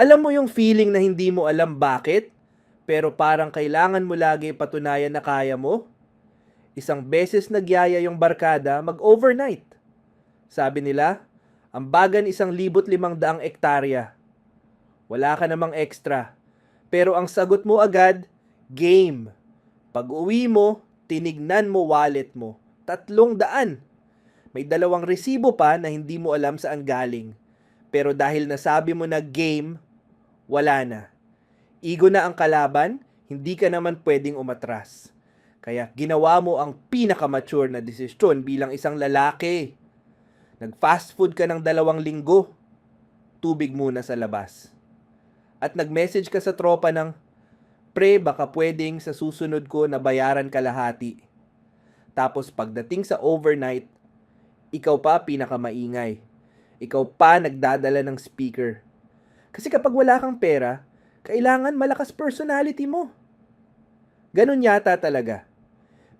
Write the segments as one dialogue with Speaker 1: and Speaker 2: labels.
Speaker 1: Alam mo yung feeling na hindi mo alam bakit, pero parang kailangan mo lagi patunayan na kaya mo? Isang beses nagyaya yung barkada mag-overnight. Sabi nila, ambagan 1,500 ektarya. Wala ka namang extra. Pero ang sagot mo agad, game. Pag uwi mo, tinignan mo wallet mo. 300. May 2 resibo pa na hindi mo alam saan galing. Pero dahil nasabi mo na game, wala na. Ego na ang kalaban, hindi ka naman pwedeng umatras. Kaya ginawa mo ang pinakamature na desisyon bilang isang lalaki. Nag-fast food ka ng 2 linggo, tubig muna sa labas. At nag-message ka sa tropa ng, pre, baka pwedeng sa susunod ko na bayaran kalahati. Tapos pagdating sa overnight, ikaw pa pinakamaingay. Ikaw pa nagdadala ng speaker. Kasi kapag wala kang pera, kailangan malakas personality mo. Ganun yata talaga.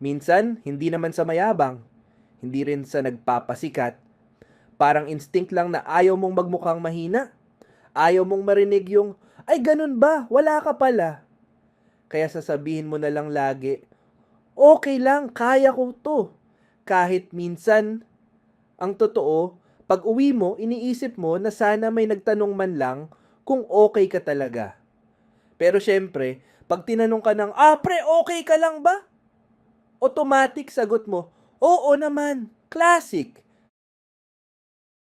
Speaker 1: Minsan, hindi naman sa mayabang, hindi rin sa nagpapasikat. Parang instinct lang na ayaw mong magmukhang mahina. Ayaw mong marinig yung, ay ganun ba? Wala ka pala. Kaya sasabihin mo na lang lagi, okay lang, kaya ko to. Kahit minsan, ang totoo, pag uwi mo, iniisip mo na sana may nagtanong man lang kung okay ka talaga. Pero syempre, pag tinanong ka ng, pre, okay ka lang ba? Automatic sagot mo, oo naman, classic.